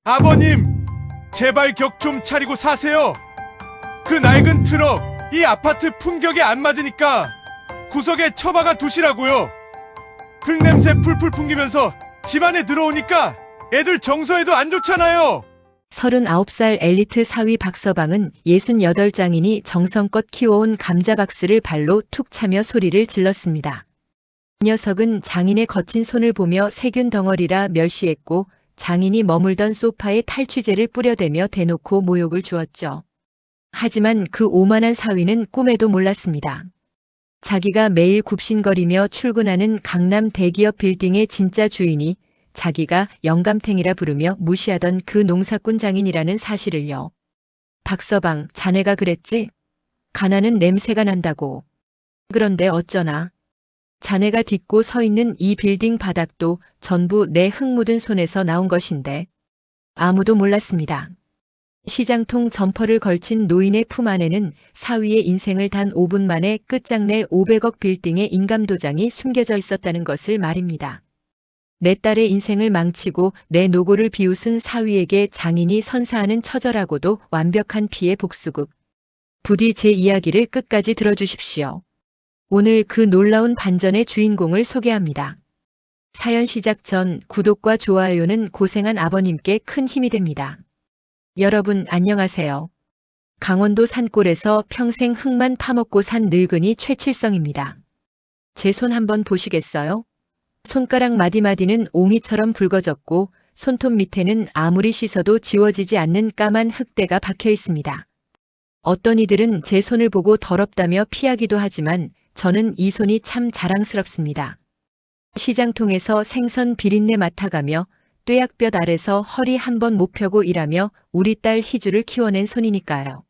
아버님, 제발 격 좀 차리고 사세요. 그 낡은 트럭, 이 아파트 품격에 안 맞으니까 구석에 처박아 두시라고요. 흙냄새 풀풀 풍기면서 집안에 들어오니까 애들 정서에도 안 좋잖아요. 39살 엘리트 사위 박서방은 68장인이 정성껏 키워온 감자박스를 발로 툭 차며 소리를 질렀습니다. 녀석은 장인의 거친 손을 보며 세균 덩어리라 멸시했고 장인이 머물던 소파에 탈취제를 뿌려대며 대놓고 모욕을 주었죠. 하지만 그 오만한 사위는 꿈에도 몰랐습니다. 자기가 매일 굽신거리며 출근하는 강남 대기업 빌딩의 진짜 주인이 자기가 영감탱이라 부르며 무시하던 그 농사꾼 장인이라는 사실을요. 박서방, 자네가 그랬지? 가난은 냄새가 난다고. 그런데 어쩌나. 자네가 딛고 서 있는 이 빌딩 바닥도 전부 내 흙 묻은 손에서 나온 것인데 아무도 몰랐습니다. 시장통 점퍼를 걸친 노인의 품 안에는 사위의 인생을 단 5분 만에 끝장낼 500억 빌딩의 인감도장이 숨겨져 있었다는 것을 말입니다. 내 딸의 인생을 망치고 내 노고를 비웃은 사위에게 장인이 선사하는 처절하고도 완벽한 피해 복수극. 부디 제 이야기를 끝까지 들어주십시오. 오늘 그 놀라운 반전의 주인공을 소개합니다. 사연 시작 전 구독과 좋아요는 고생한 아버님께 큰 힘이 됩니다. 여러분 안녕하세요. 강원도 산골에서 평생 흙만 파먹고 산 늙은이 최칠성입니다. 제 손 한번 보시겠어요? 손가락 마디마디는 옹이처럼 붉어졌고 손톱 밑에는 아무리 씻어도 지워지지 않는 까만 흙대가 박혀 있습니다. 어떤 이들은 제 손을 보고 더럽다며 피하기도 하지만 저는 이 손이 참 자랑스럽습니다. 시장통에서 생선 비린내 맡아가며 뙤약볕 아래서 허리 한번 못 펴고 일하며 우리 딸 희주를 키워낸 손이니까요.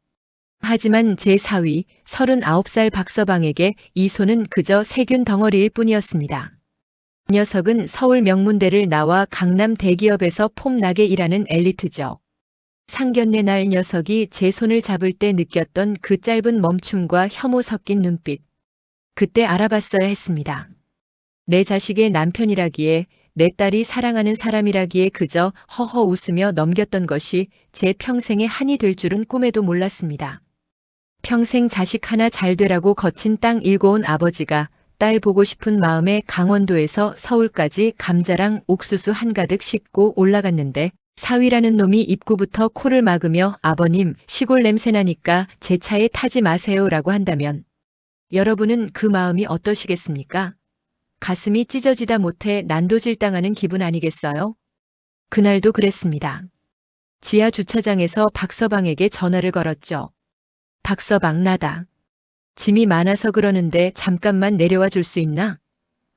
하지만 제 사위 39살 박서방에게 이 손은 그저 세균 덩어리일 뿐이었습니다. 녀석은 서울 명문대를 나와 강남 대기업에서 폼나게 일하는 엘리트죠. 상견례 날 녀석이 제 손을 잡을 때 느꼈던 그 짧은 멈춤과 혐오 섞인 눈빛. 그때 알아봤어야 했습니다. 내 자식의 남편이라기에 내 딸이 사랑하는 사람이라기에 그저 허허 웃으며 넘겼던 것이 제 평생의 한이 될 줄은 꿈에도 몰랐습니다. 평생 자식 하나 잘 되라고 거친 땅 일궈온 아버지가 딸 보고 싶은 마음에 강원도에서 서울까지 감자랑 옥수수 한가득 싣고 올라갔는데 사위라는 놈이 입구부터 코를 막으며 아버님 시골 냄새 나니까 제 차에 타지 마세요라고 한다면 여러분은 그 마음이 어떠시겠습니까? 가슴이 찢어지다 못해 난도질당하는 기분 아니겠어요? 그날도 그랬습니다. 지하 주차장에서 박서방에게 전화를 걸었죠. 박서방 나다. 짐이 많아서 그러는데 잠깐만 내려와 줄 수 있나?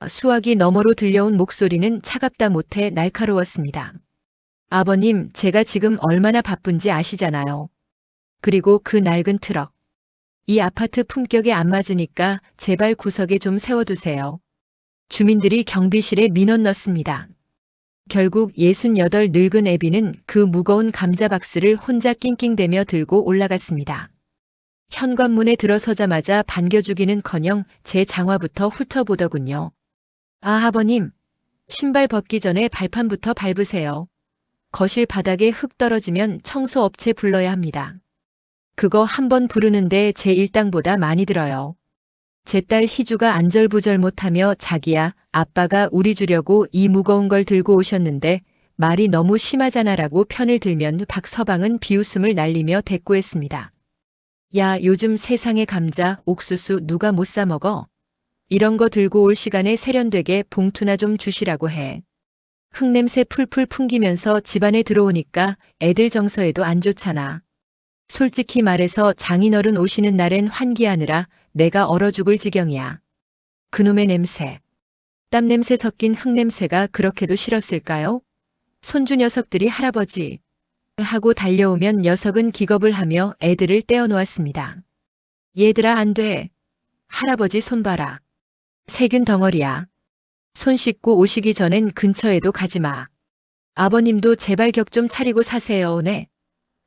수화기 너머로 들려온 목소리는 차갑다 못해 날카로웠습니다. 아버님, 제가 지금 얼마나 바쁜지 아시잖아요. 그리고 그 낡은 트럭. 이 아파트 품격에 안 맞으니까 제발 구석에 좀 세워두세요. 주민들이 경비실에 민원 넣습니다. 결국 68 늙은 애비는 그 무거운 감자박스를 혼자 낑낑대며 들고 올라갔습니다. 현관문에 들어서자마자 반겨주기는커녕 제 장화부터 훑어보더군요. 아 아버님, 신발 벗기 전에 발판부터 밟으세요. 거실 바닥에 흙 떨어지면 청소업체 불러야 합니다. 그거 한번 부르는데 제 일당보다 많이 들어요. 제 딸 희주가 안절부절 못하며 자기야, 아빠가 우리 주려고 이 무거운 걸 들고 오셨는데 말이 너무 심하잖아라고 편을 들면 박서방은 비웃음을 날리며 대꾸했습니다. 야, 요즘 세상에 감자, 옥수수 누가 못 사 먹어? 이런 거 들고 올 시간에 세련되게 봉투나 좀 주시라고 해. 흙냄새 풀풀 풍기면서 집안에 들어오니까 애들 정서에도 안 좋잖아. 솔직히 말해서 장인어른 오시는 날엔 환기하느라 내가 얼어 죽을 지경이야. 그놈의 냄새. 땀 냄새 섞인 흙냄새가 그렇게도 싫었을까요? 손주 녀석들이 할아버지 하고 달려오면 녀석은 기겁을 하며 애들을 떼어놓았습니다. 얘들아 안 돼. 할아버지 손 봐라. 세균 덩어리야. 손 씻고 오시기 전엔 근처에도 가지 마. 아버님도 제발 격 좀 차리고 사세요. 네.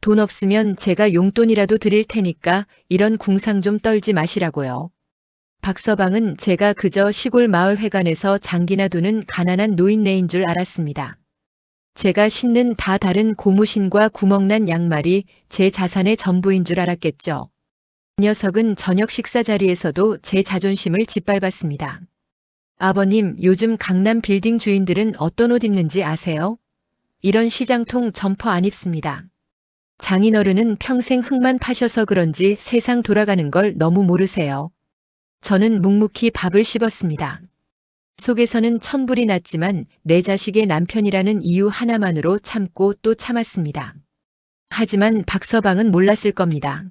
돈 없으면 제가 용돈이라도 드릴 테니까 이런 궁상 좀 떨지 마시라고요. 박서방은 제가 그저 시골 마을 회관에서 장기나 두는 가난한 노인네인 줄 알았습니다. 제가 신는 다 다른 고무신과 구멍난 양말이 제 자산의 전부인 줄 알았겠죠. 이 녀석은 저녁 식사 자리에서도 제 자존심을 짓밟았습니다. 아버님, 요즘 강남 빌딩 주인들은 어떤 옷 입는지 아세요? 이런 시장통 점퍼 안 입습니다. 장인어른은 평생 흙만 파셔서 그런지 세상 돌아가는 걸 너무 모르세요. 저는 묵묵히 밥을 씹었습니다. 속에서는 천불이 났지만 내 자식의 남편이라는 이유 하나만으로 참고 또 참았습니다. 하지만 박서방은 몰랐을 겁니다.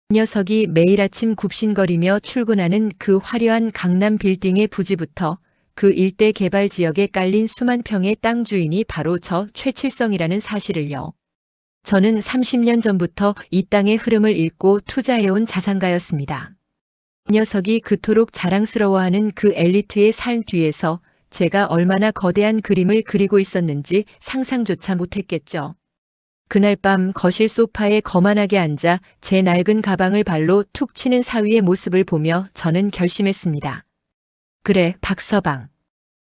이 녀석이 매일 아침 굽신거리며 출근하는 그 화려한 강남 빌딩의 부지부터 그 일대 개발 지역에 깔린 수만 평의 땅 주인이 바로 저 최칠성이라는 사실을요. 저는 30년 전부터 이 땅의 흐름을 읽고 투자해온 자산가였습니다. 이 녀석이 그토록 자랑스러워하는 그 엘리트의 삶 뒤에서 제가 얼마나 거대한 그림을 그리고 있었는지 상상조차 못했겠죠. 그날 밤 거실 소파에 거만하게 앉아 제 낡은 가방을 발로 툭 치는 사위의 모습을 보며 저는 결심했습니다. 그래, 박서방.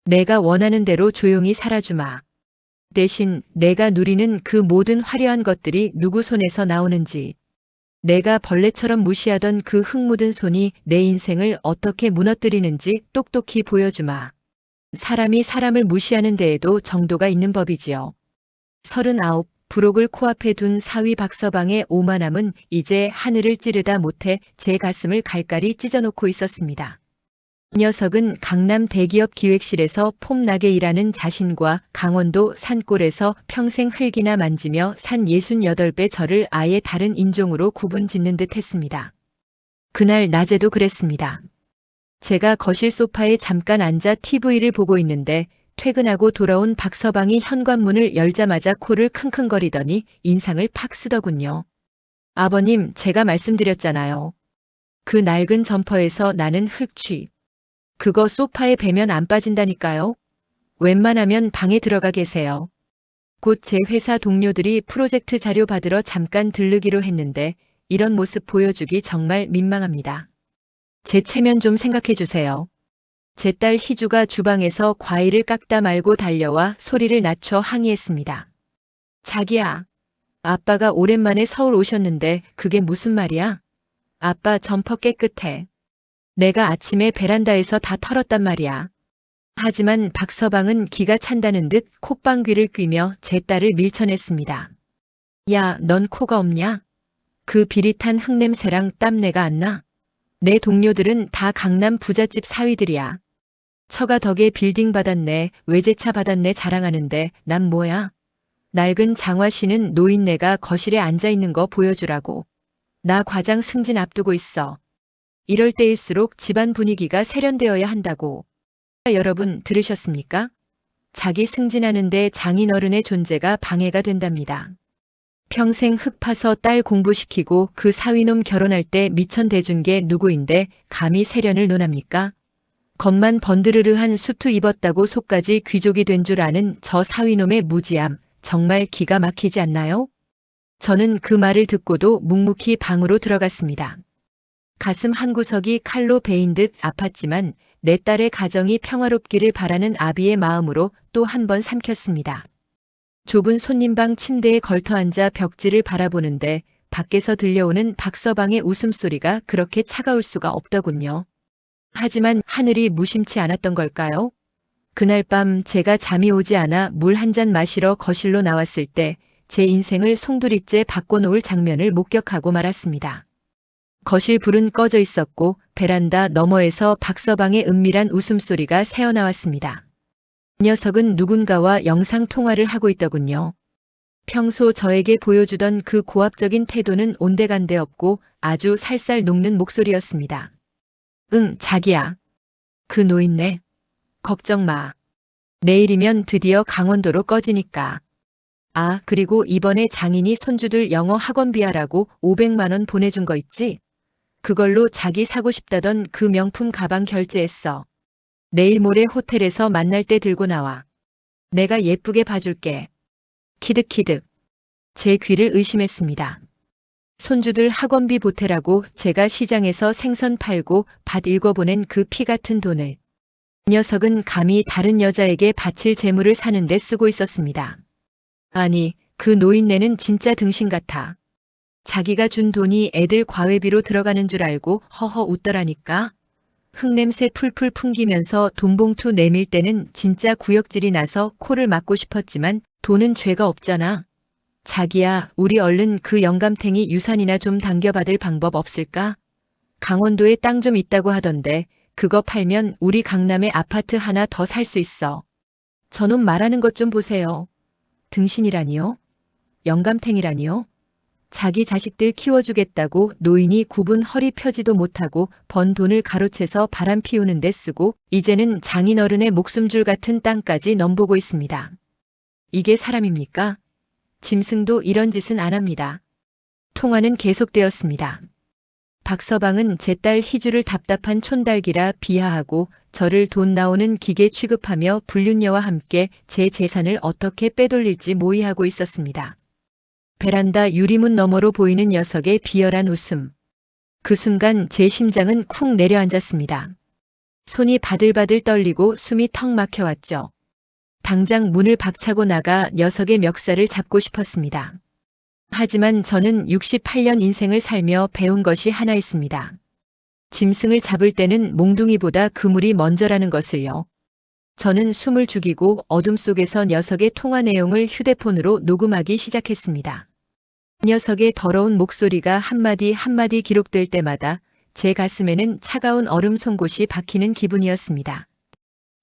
내가 원하는 대로 조용히 살아주마. 대신 내가 누리는 그 모든 화려한 것들이 누구 손에서 나오는지, 내가 벌레처럼 무시하던 그 흙 묻은 손이 내 인생을 어떻게 무너뜨리는지 똑똑히 보여주마. 사람이 사람을 무시하는 데에도 정도가 있는 법이지요. 39, 부록을 코앞에 둔 사위 박서방의 오만함은 이제 하늘을 찌르다 못해 제 가슴을 갈갈이 찢어놓고 있었습니다. 이 녀석은 강남 대기업 기획실에서 폼나게 일하는 자신과 강원도 산골에서 평생 흙이나 만지며 산 68배 저를 아예 다른 인종으로 구분짓는 듯 했습니다. 그날 낮에도 그랬습니다. 제가 거실 소파에 잠깐 앉아 TV를 보고 있는데 퇴근하고 돌아온 박서방이 현관문을 열자마자 코를 킁킁거리더니 인상을 팍 쓰더군요. 아버님, 제가 말씀드렸잖아요. 그 낡은 점퍼에서 나는 흙취. 그거 소파에 베면 안 빠진다니까요. 웬만하면 방에 들어가 계세요. 곧 제 회사 동료들이 프로젝트 자료 받으러 잠깐 들르기로 했는데 이런 모습 보여주기 정말 민망합니다. 제 체면 좀 생각해 주세요. 제 딸 희주가 주방에서 과일을 깎다 말고 달려와 소리를 낮춰 항의했습니다. 자기야, 아빠가 오랜만에 서울 오셨는데 그게 무슨 말이야? 아빠 점퍼 깨끗해. 내가 아침에 베란다에서 다 털었단 말이야. 하지만 박서방은 기가 찬다는 듯 콧방귀를 뀌며 제 딸을 밀쳐냈습니다. 야, 넌 코가 없냐? 그 비릿한 흙냄새랑 땀내가 안 나? 내 동료들은 다 강남 부잣집 사위들이야. 처가 덕에 빌딩 받았네, 외제차 받았네 자랑하는데 난 뭐야? 낡은 장화씨는 노인네가 거실에 앉아있는 거 보여주라고. 나 과장 승진 앞두고 있어. 이럴 때일수록 집안 분위기가 세련되어야 한다고. 여러분 들으셨습니까? 자기 승진하는데 장인어른의 존재가 방해가 된답니다. 평생 흙 파서 딸 공부시키고 그 사위놈 결혼할 때 미천 대준 게 누구인데 감히 세련을 논합니까? 겉만 번드르르한 수트 입었다고 속까지 귀족이 된 줄 아는 저 사위놈의 무지함, 정말 기가 막히지 않나요? 저는 그 말을 듣고도 묵묵히 방으로 들어갔습니다. 가슴 한구석이 칼로 베인 듯 아팠지만 내 딸의 가정이 평화롭기를 바라는 아비의 마음으로 또 한 번 삼켰습니다. 좁은 손님방 침대에 걸터앉아 벽지를 바라보는데 밖에서 들려오는 박서방의 웃음소리가 그렇게 차가울 수가 없더군요. 하지만 하늘이 무심치 않았던 걸까요? 그날 밤 제가 잠이 오지 않아 물 한 잔 마시러 거실로 나왔을 때 제 인생을 송두리째 바꿔놓을 장면을 목격하고 말았습니다. 거실 불은 꺼져 있었고 베란다 너머에서 박서방의 은밀한 웃음소리가 새어나왔습니다. 이 녀석은 누군가와 영상통화를 하고 있더군요. 평소 저에게 보여주던 그 고압적인 태도는 온데간데 없고 아주 살살 녹는 목소리였습니다. 응, 자기야. 그 노인네. 걱정 마. 내일이면 드디어 강원도로 꺼지니까. 아, 그리고 이번에 장인이 손주들 영어 학원비하라고 500만 원 보내준 거 있지? 그걸로 자기 사고 싶다던 그 명품 가방 결제했어. 내일 모레 호텔에서 만날 때 들고 나와. 내가 예쁘게 봐줄게. 키득키득. 제 귀를 의심했습니다. 손주들 학원비 보태라고 제가 시장에서 생선 팔고 밭 읽어보낸 그 피 같은 돈을. 이 녀석은 감히 다른 여자에게 바칠 재물을 사는데 쓰고 있었습니다. 아니, 그 노인네는 진짜 등신 같아. 자기가 준 돈이 애들 과외비로 들어가는 줄 알고 허허 웃더라니까. 흙냄새 풀풀 풍기면서 돈봉투 내밀 때는 진짜 구역질이 나서 코를 막고 싶었지만 돈은 죄가 없잖아. 자기야, 우리 얼른 그 영감탱이 유산이나 좀 당겨받을 방법 없을까? 강원도에 땅 좀 있다고 하던데 그거 팔면 우리 강남에 아파트 하나 더 살 수 있어. 저놈 말하는 것 좀 보세요. 등신이라니요? 영감탱이라니요? 자기 자식들 키워주겠다고 노인이 굽은 허리 펴지도 못하고 번 돈을 가로채서 바람 피우는 데 쓰고 이제는 장인어른의 목숨줄 같은 땅까지 넘보고 있습니다. 이게 사람입니까? 짐승도 이런 짓은 안 합니다. 통화는 계속되었습니다. 박서방은 제 딸 희주를 답답한 촌달기라 비하하고 저를 돈 나오는 기계 취급하며 불륜녀와 함께 제 재산을 어떻게 빼돌릴지 모의하고 있었습니다. 베란다 유리문 너머로 보이는 녀석의 비열한 웃음. 그 순간 제 심장은 쿵 내려앉았습니다. 손이 바들바들 떨리고 숨이 턱 막혀왔죠. 당장 문을 박차고 나가 녀석의 멱살을 잡고 싶었습니다. 하지만 저는 68년 인생을 살며 배운 것이 하나 있습니다. 짐승을 잡을 때는 몽둥이보다 그물이 먼저라는 것을요. 저는 숨을 죽이고 어둠 속에서 녀석의 통화 내용을 휴대폰으로 녹음하기 시작했습니다. 녀석의 더러운 목소리가 한마디 한마디 기록될 때마다 제 가슴에는 차가운 얼음 송곳이 박히는 기분이었습니다.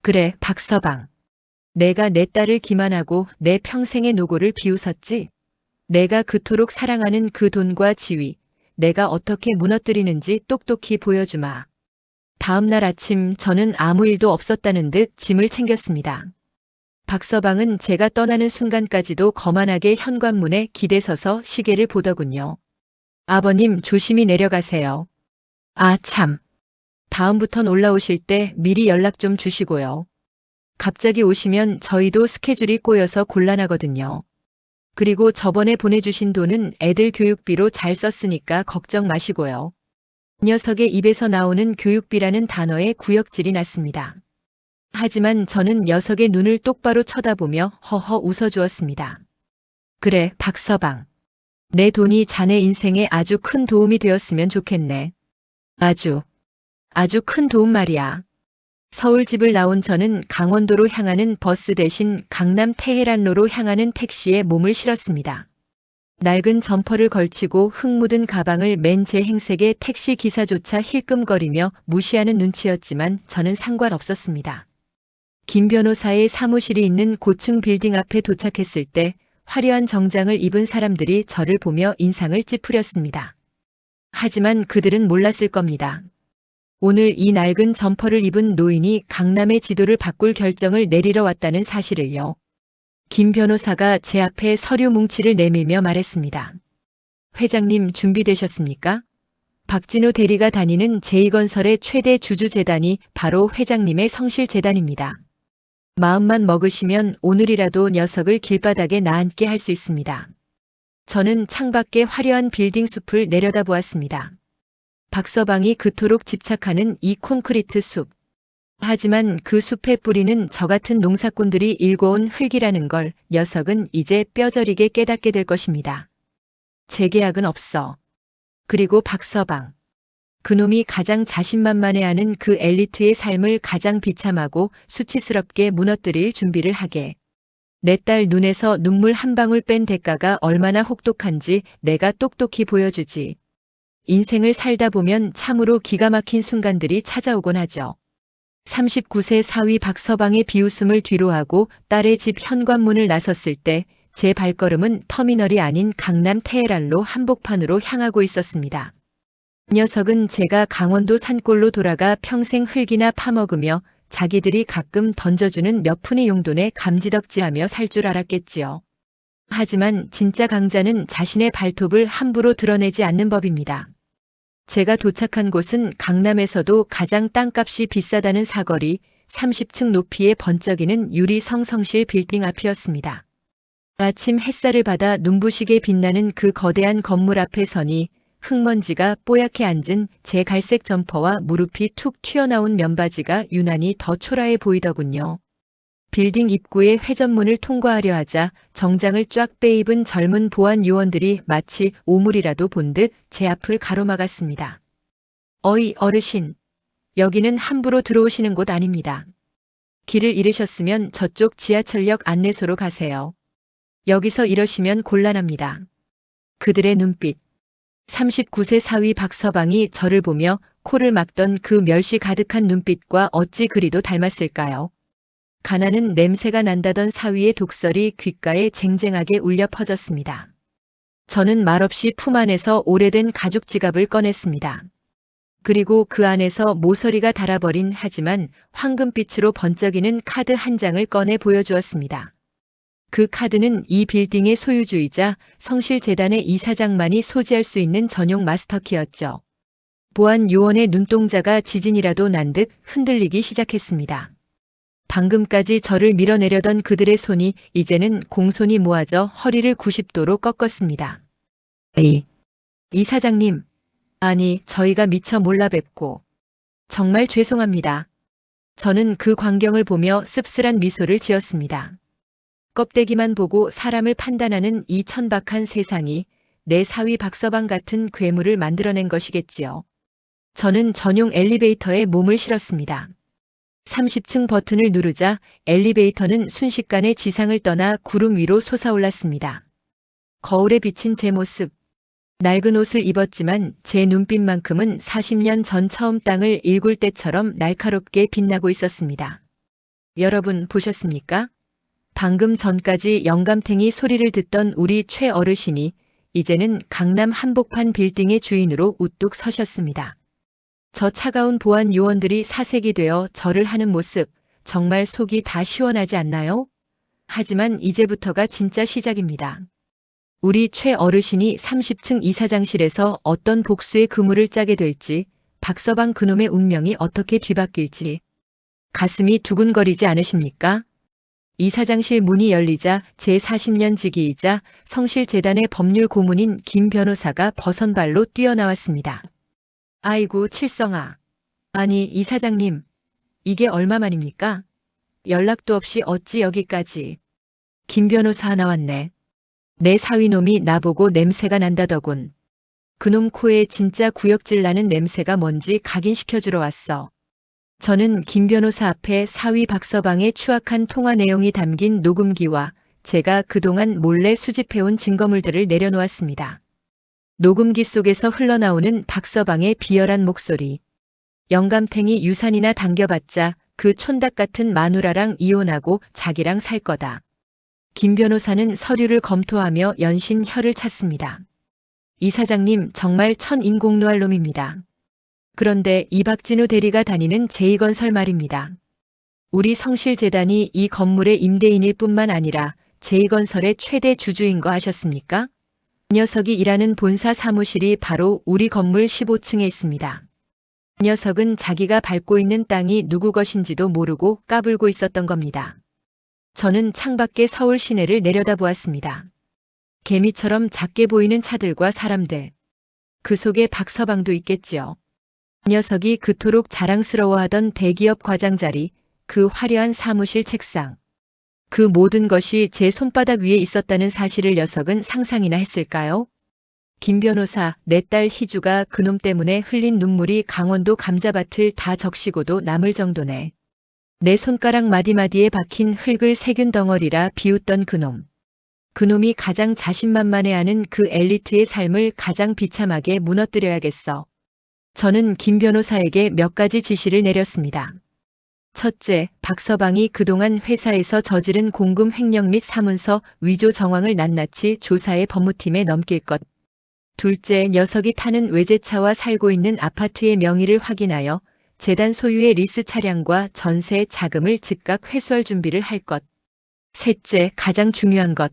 그래, 박서방. 내가 내 딸을 기만하고 내 평생의 노고를 비웃었지. 내가 그토록 사랑하는 그 돈과 지위, 내가 어떻게 무너뜨리는지 똑똑히 보여주마. 다음 날 아침 저는 아무 일도 없었다는 듯 짐을 챙겼습니다. 박서방은 제가 떠나는 순간까지도 거만하게 현관문에 기대서서 시계를 보더군요. 아버님 조심히 내려가세요. 아 참. 다음부턴 올라오실 때 미리 연락 좀 주시고요. 갑자기 오시면 저희도 스케줄이 꼬여서 곤란하거든요. 그리고 저번에 보내주신 돈은 애들 교육비로 잘 썼으니까 걱정 마시고요. 녀석의 입에서 나오는 교육비라는 단어에 구역질이 났습니다. 하지만 저는 녀석의 눈을 똑바로 쳐다보며 허허 웃어주었습니다. 그래, 박서방. 내 돈이 자네 인생에 아주 큰 도움이 되었으면 좋겠네. 아주 큰 도움 말이야. 서울 집을 나온 저는 강원도로 향하는 버스 대신 강남 테헤란로로 향하는 택시에 몸을 실었습니다. 낡은 점퍼를 걸치고 흙 묻은 가방을 맨 제 행색에 택시 기사조차 힐끔거리며 무시하는 눈치였지만 저는 상관없었습니다. 김 변호사의 사무실이 있는 고층 빌딩 앞에 도착했을 때 화려한 정장을 입은 사람들이 저를 보며 인상을 찌푸렸습니다. 하지만 그들은 몰랐을 겁니다. 오늘 이 낡은 점퍼를 입은 노인이 강남의 지도를 바꿀 결정을 내리러 왔다는 사실을요. 김 변호사가 제 앞에 서류 뭉치를 내밀며 말했습니다. 회장님 준비되셨습니까? 박진우 대리가 다니는 제2건설의 최대 주주재단이 바로 회장님의 성실재단입니다. 마음만 먹으시면 오늘이라도 녀석을 길바닥에 나앉게 할 수 있습니다. 저는 창밖의 화려한 빌딩 숲을 내려다보았습니다. 박서방이 그토록 집착하는 이 콘크리트 숲. 하지만 그 숲의 뿌리는 저 같은 농사꾼들이 일궈온 흙이라는 걸 녀석은 이제 뼈저리게 깨닫게 될 것입니다. 재계약은 없어. 그리고 박서방. 그놈이 가장 자신만만해하는 그 엘리트의 삶을 가장 비참하고 수치스럽게 무너뜨릴 준비를 하게. 내 딸 눈에서 눈물 한 방울 뺀 대가가 얼마나 혹독한지 내가 똑똑히 보여주지. 인생을 살다 보면 참으로 기가 막힌 순간들이 찾아오곤 하죠. 39세 사위 박서방의 비웃음을 뒤로하고 딸의 집 현관문을 나섰을 때 제 발걸음은 터미널이 아닌 강남 테헤란로 한복판으로 향하고 있었습니다. 녀석은 제가 강원도 산골로 돌아가 평생 흙이나 파먹으며 자기들이 가끔 던져주는 몇 푼의 용돈에 감지덕지하며 살 줄 알았겠지요. 하지만 진짜 강자는 자신의 발톱을 함부로 드러내지 않는 법입니다. 제가 도착한 곳은 강남에서도 가장 땅값이 비싸다는 사거리 30층 높이의 번쩍이는 유리 성성실 빌딩 앞이었습니다. 아침 햇살을 받아 눈부시게 빛나는 그 거대한 건물 앞에 서니 흙먼지가 뽀얗게 앉은 제 갈색 점퍼와 무릎이 툭 튀어나온 면바지가 유난히 더 초라해 보이더군요. 빌딩 입구의 회전문을 통과하려 하자 정장을 쫙 빼입은 젊은 보안 요원들이 마치 오물이라도 본 듯 제 앞을 가로막았습니다. 어이, 어르신. 여기는 함부로 들어오시는 곳 아닙니다. 길을 잃으셨으면 저쪽 지하철역 안내소로 가세요. 여기서 이러시면 곤란합니다. 그들의 눈빛. 39세 사위 박서방이 저를 보며 코를 막던 그 멸시 가득한 눈빛과 어찌 그리도 닮았을까요? 가나는 냄새가 난다던 사위의 독설이 귓가에 쟁쟁하게 울려 퍼졌습니다. 저는 말없이 품 안에서 오래된 가죽 지갑을 꺼냈습니다. 그리고 그 안에서 모서리가 닳아버린 하지만 황금빛으로 번쩍이는 카드 한 장을 꺼내 보여주었습니다. 그 카드는 이 빌딩의 소유주이자 성실재단의 이사장만이 소지할 수 있는 전용 마스터키였죠. 보안 요원의 눈동자가 지진이라도 난 듯 흔들리기 시작했습니다. 방금까지 저를 밀어내려던 그들의 손이 이제는 공손히 모아져 허리를 90도로 꺾었습니다. 이사장님, 아니 저희가 미처 몰라 뵙고 정말 죄송합니다. 저는 그 광경을 보며 씁쓸한 미소를 지었습니다. 껍데기만 보고 사람을 판단하는 이 천박한 세상이 내 사위 박서방 같은 괴물을 만들어낸 것이겠지요. 저는 전용 엘리베이터에 몸을 실었습니다. 30층 버튼을 누르자 엘리베이터는 순식간에 지상을 떠나 구름 위로 솟아올랐습니다. 거울에 비친 제 모습. 낡은 옷을 입었지만 제 눈빛만큼은 40년 전 처음 땅을 일굴 때처럼 날카롭게 빛나고 있었습니다. 여러분 보셨습니까? 방금 전까지 영감탱이 소리를 듣던 우리 최 어르신이 이제는 강남 한복판 빌딩의 주인으로 우뚝 서셨습니다. 저 차가운 보안 요원들이 사색이 되어 절을 하는 모습, 정말 속이 다 시원하지 않나요? 하지만 이제부터가 진짜 시작입니다. 우리 최 어르신이 30층 이사장실에서 어떤 복수의 그물을 짜게 될지, 박서방 그놈의 운명이 어떻게 뒤바뀔지 가슴이 두근거리지 않으십니까? 이사장실 문이 열리자 제 40년 지기이자 성실재단의 법률 고문인 김 변호사가 버선발로 뛰어나왔습니다. 아이고 칠성아. 아니 이사장님. 이게 얼마만입니까? 연락도 없이 어찌 여기까지. 김 변호사 나왔네. 내 사위놈이 나보고 냄새가 난다더군. 그놈 코에 진짜 구역질 나는 냄새가 뭔지 각인시켜주러 왔어. 저는 김 변호사 앞에 사위 박서방의 추악한 통화 내용이 담긴 녹음기와 제가 그동안 몰래 수집해온 증거물들을 내려놓았습니다. 녹음기 속에서 흘러나오는 박서방의 비열한 목소리. 영감탱이 유산이나 당겨봤자 그 촌닭 같은 마누라랑 이혼하고 자기랑 살 거다. 김 변호사는 서류를 검토하며 연신 혀를 찼습니다. 이사장님 정말 천인공노할 놈입니다. 그런데 이박진우 대리가 다니는 제2건설 말입니다. 우리 성실재단이 이 건물의 임대인일 뿐만 아니라 제2건설의 최대 주주인 거 아셨습니까? 이 녀석이 일하는 본사 사무실이 바로 우리 건물 15층에 있습니다. 이 녀석은 자기가 밟고 있는 땅이 누구 것인지도 모르고 까불고 있었던 겁니다. 저는 창밖의 서울 시내를 내려다보았습니다. 개미처럼 작게 보이는 차들과 사람들. 그 속에 박서방도 있겠지요. 이 녀석이 그토록 자랑스러워하던 대기업 과장 자리, 그 화려한 사무실 책상. 그 모든 것이 제 손바닥 위에 있었다는 사실을 녀석은 상상이나 했을까요? 김 변호사, 내 딸 희주가 그놈 때문에 흘린 눈물이 강원도 감자밭을 다 적시고도 남을 정도네. 내 손가락 마디마디에 박힌 흙을 세균 덩어리라 비웃던 그놈. 그놈이 가장 자신만만해하는 그 엘리트의 삶을 가장 비참하게 무너뜨려야겠어. 저는 김 변호사에게 몇 가지 지시를 내렸습니다. 첫째, 박서방이 그동안 회사에서 저지른 공금 횡령 및 사문서 위조 정황을 낱낱이 조사해 법무팀에 넘길 것. 둘째, 녀석이 타는 외제차와 살고 있는 아파트의 명의를 확인하여 재단 소유의 리스 차량과 전세 자금을 즉각 회수할 준비를 할 것. 셋째, 가장 중요한 것.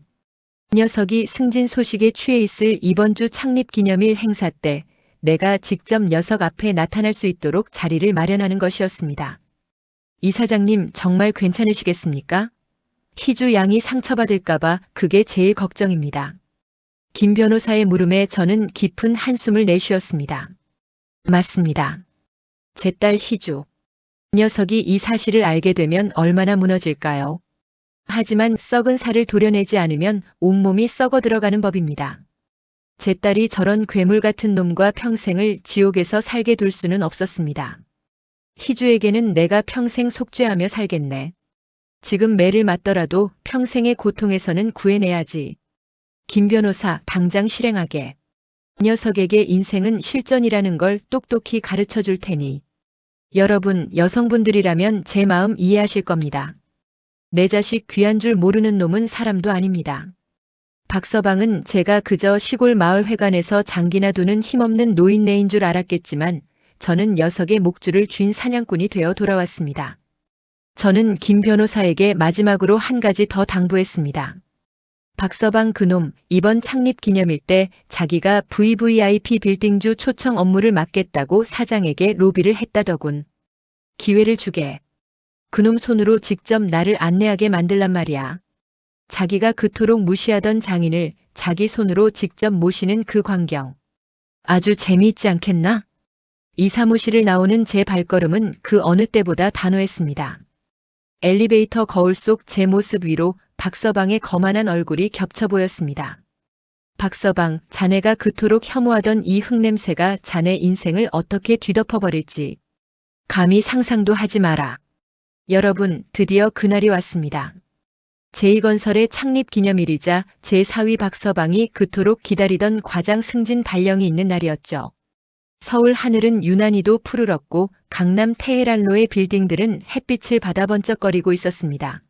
이 녀석이 승진 소식에 취해 있을 이번 주 창립기념일 행사 때 내가 직접 녀석 앞에 나타날 수 있도록 자리를 마련하는 것이었습니다. 이사장님 정말 괜찮으시겠습니까? 희주 양이 상처받을까봐 그게 제일 걱정입니다. 김 변호사의 물음에 저는 깊은 한숨을 내쉬었습니다. 맞습니다. 제 딸 희주. 이 녀석이 이 사실을 알게 되면 얼마나 무너질까요? 하지만 썩은 살을 도려내지 않으면 온몸이 썩어 들어가는 법입니다. 제 딸이 저런 괴물 같은 놈과 평생을 지옥에서 살게 둘 수는 없었습니다. 희주에게는 내가 평생 속죄하며 살겠네. 지금 매를 맞더라도 평생의 고통에서는 구해내야지. 김 변호사, 당장 실행하게. 이 녀석에게 인생은 실전이라는 걸 똑똑히 가르쳐 줄 테니. 여러분, 여성분들이라면 제 마음 이해하실 겁니다. 내 자식 귀한 줄 모르는 놈은 사람도 아닙니다. 박서방은 제가 그저 시골 마을 회관에서 장기나 두는 힘없는 노인네인 줄 알았겠지만 저는 녀석의 목줄을 쥔 사냥꾼이 되어 돌아왔습니다. 저는 김 변호사에게 마지막으로 한 가지 더 당부했습니다. 박서방 그놈, 이번 창립 기념일 때 자기가 VVIP 빌딩주 초청 업무를 맡겠다고 사장에게 로비를 했다더군. 기회를 주게. 그놈 손으로 직접 나를 안내하게 만들란 말이야. 자기가 그토록 무시하던 장인을 자기 손으로 직접 모시는 그 광경. 아주 재미있지 않겠나? 이 사무실을 나오는 제 발걸음은 그 어느 때보다 단호했습니다. 엘리베이터 거울 속 제 모습 위로 박서방의 거만한 얼굴이 겹쳐 보였습니다. 박서방, 자네가 그토록 혐오하던 이 흙냄새가 자네 인생을 어떻게 뒤덮어버릴지 감히 상상도 하지 마라. 여러분, 드디어 그날이 왔습니다. 제2건설의 창립 기념일이자 제4위 박서방이 그토록 기다리던 과장 승진 발령이 있는 날이었죠. 서울 하늘은 유난히도 푸르렀고 강남 테헤란로의 빌딩들은 햇빛을 받아 번쩍거리고 있었습니다.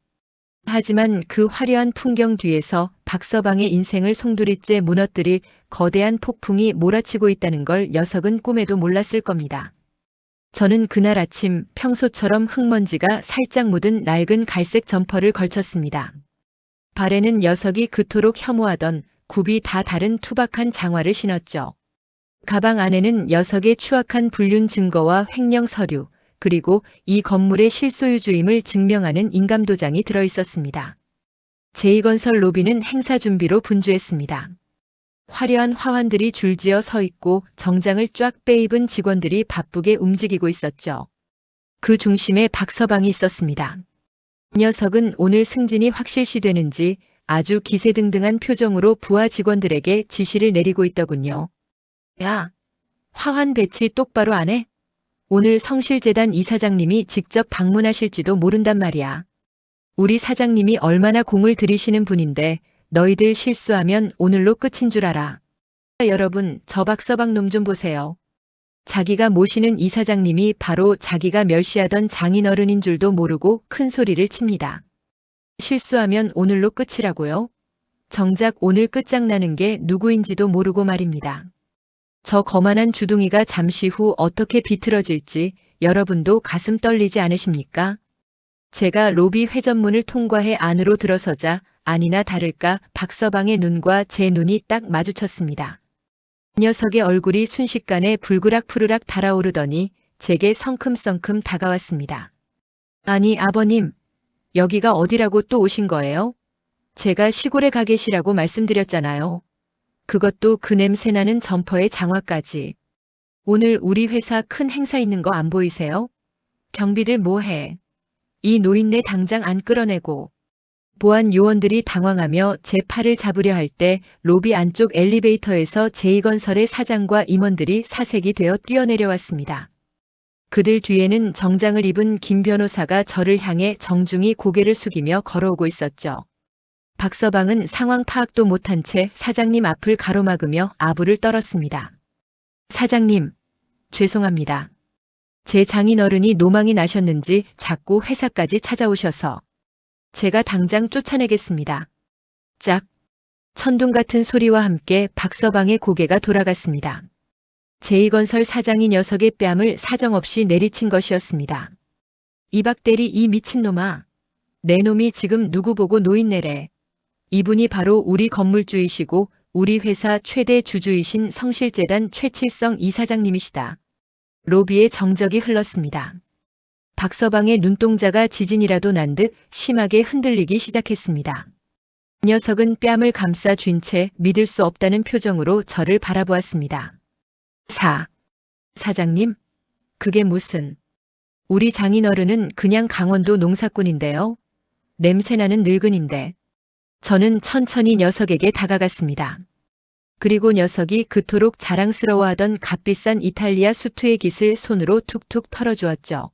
하지만 그 화려한 풍경 뒤에서 박서방의 인생을 송두리째 무너뜨릴 거대한 폭풍이 몰아치고 있다는 걸 녀석은 꿈에도 몰랐을 겁니다. 저는 그날 아침 평소처럼 흙먼지가 살짝 묻은 낡은 갈색 점퍼를 걸쳤습니다. 발에는 녀석이 그토록 혐오하던 굽이 다 다른 투박한 장화를 신었죠. 가방 안에는 녀석의 추악한 불륜 증거와 횡령 서류, 그리고 이 건물의 실소유주임을 증명하는 인감도장이 들어있었습니다. 제2건설 로비는 행사 준비로 분주했습니다. 화려한 화환들이 줄지어 서 있고 정장을 쫙 빼입은 직원들이 바쁘게 움직이고 있었죠. 그 중심에 박서방이 있었습니다. 이 녀석은 오늘 승진이 확실시 되는지 아주 기세등등한 표정으로 부하 직원들에게 지시를 내리고 있더군요. 야, 화환 배치 똑바로 안 해? 오늘 성실재단 이사장님이 직접 방문하실지도 모른단 말이야. 우리 사장님이 얼마나 공을 들이시는 분인데 너희들 실수하면 오늘로 끝인 줄 알아. 여러분, 저 박서방 놈 좀 보세요. 자기가 모시는 이사장님이 바로 자기가 멸시하던 장인어른인 줄도 모르고 큰 소리를 칩니다. 실수하면 오늘로 끝이라고요? 정작 오늘 끝장나는 게 누구인지도 모르고 말입니다. 저 거만한 주둥이가 잠시 후 어떻게 비틀어질지 여러분도 가슴 떨리지 않으십니까? 제가 로비 회전문을 통과해 안으로 들어서자 아니나 다를까 박서방의 눈과 제 눈이 딱 마주쳤습니다. 녀석의 얼굴이 순식간에 불그락푸르락 달아오르더니 제게 성큼성큼 다가왔습니다. 아니 아버님, 여기가 어디라고 또 오신 거예요? 제가 시골에 가 계시라고 말씀드렸잖아요. 그것도 그 냄새나는 점퍼의 장화까지. 오늘 우리 회사 큰 행사 있는 거 안 보이세요? 경비들 뭐해? 이 노인네 당장 안 끌어내고. 보안 요원들이 당황하며 제 팔을 잡으려 할 때 로비 안쪽 엘리베이터에서 제2건설의 사장과 임원들이 사색이 되어 뛰어내려왔습니다. 그들 뒤에는 정장을 입은 김 변호사가 저를 향해 정중히 고개를 숙이며 걸어오고 있었죠. 박서방은 상황 파악도 못한 채 사장님 앞을 가로막으며 아부를 떨었습니다. 사장님, 죄송합니다. 제 장인어른이 노망이 나셨는지 자꾸 회사까지 찾아오셔서 제가 당장 쫓아내겠습니다. 짝! 천둥 같은 소리와 함께 박서방의 고개가 돌아갔습니다. 제2건설 사장이 녀석의 뺨을 사정없이 내리친 것이었습니다. 이박대리 이 미친놈아. 내 놈이 지금 누구 보고 노인네래. 이분이 바로 우리 건물주이시고 우리 회사 최대 주주이신 성실재단 최칠성 이사장님이시다. 로비에 정적이 흘렀습니다. 박서방의 눈동자가 지진이라도 난 듯 심하게 흔들리기 시작했습니다. 녀석은 뺨을 감싸 쥔 채 믿을 수 없다는 표정으로 저를 바라보았습니다. 사장님? 그게 무슨... 우리 장인어른은 그냥 강원도 농사꾼인데요. 냄새나는 늙은인데. 저는 천천히 녀석에게 다가갔습니다. 그리고 녀석이 그토록 자랑스러워하던 값비싼 이탈리아 수트의 깃을 손으로 툭툭 털어주었죠.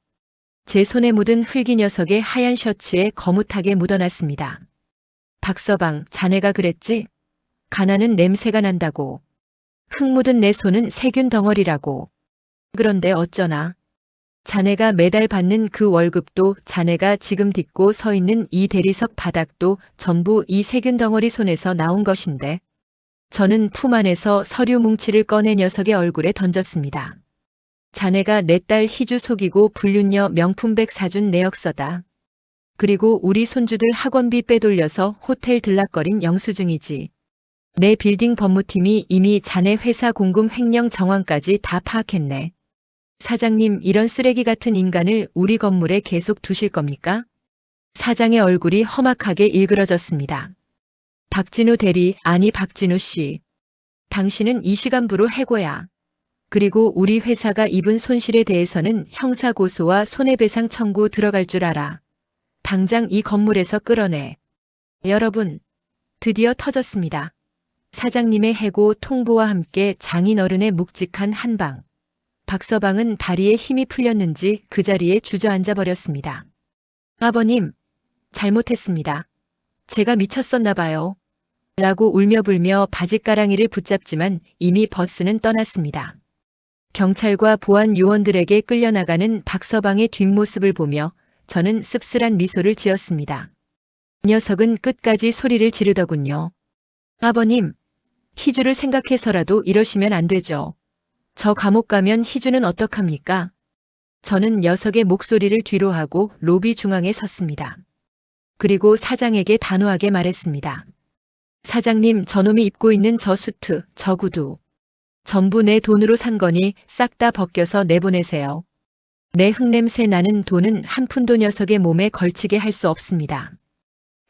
제 손에 묻은 흙이 녀석의 하얀 셔츠에 거뭇하게 묻어났습니다. 박서방, 자네가 그랬지? 가나는 냄새가 난다고. 흙 묻은 내 손은 세균 덩어리라고. 그런데 어쩌나. 자네가 매달 받는 그 월급도 자네가 지금 딛고 서 있는 이 대리석 바닥도 전부 이 세균 덩어리 손에서 나온 것인데. 저는 품 안에서 서류 뭉치를 꺼내 녀석의 얼굴에 던졌습니다. 자네가 내 딸 희주 속이고 불륜녀 명품백 사준 내역서다. 그리고 우리 손주들 학원비 빼돌려서 호텔 들락거린 영수증이지. 내 빌딩 법무팀이 이미 자네 회사 공금 횡령 정황까지 다 파악했네. 사장님, 이런 쓰레기 같은 인간을 우리 건물에 계속 두실 겁니까? 사장의 얼굴이 험악하게 일그러졌습니다. 박진우 대리, 아니 박진우 씨. 당신은 이 시간부로 해고야. 그리고 우리 회사가 입은 손실에 대해서는 형사고소와 손해배상 청구 들어갈 줄 알아. 당장 이 건물에서 끌어내. 여러분, 드디어 터졌습니다. 사장님의 해고 통보와 함께 장인어른의 묵직한 한방. 박서방은 다리에 힘이 풀렸는지 그 자리에 주저앉아 버렸습니다. 아버님, 잘못했습니다. 제가 미쳤었나 봐요. 라고 울며불며 바짓가랑이를 붙잡지만 이미 버스는 떠났습니다. 경찰과 보안 요원들에게 끌려나가는 박서방의 뒷모습을 보며 저는 씁쓸한 미소를 지었습니다. 녀석은 끝까지 소리를 지르더군요. 아버님, 희주를 생각해서라도 이러시면 안 되죠. 저 감옥 가면 희주는 어떡합니까? 저는 녀석의 목소리를 뒤로 하고 로비 중앙에 섰습니다. 그리고 사장에게 단호하게 말했습니다. 사장님, 저놈이 입고 있는 저 수트, 저 구두. 전부 내 돈으로 산 거니 싹 다 벗겨서 내보내세요. 내 흙냄새 나는 돈은 한 푼도 녀석의 몸에 걸치게 할 수 없습니다.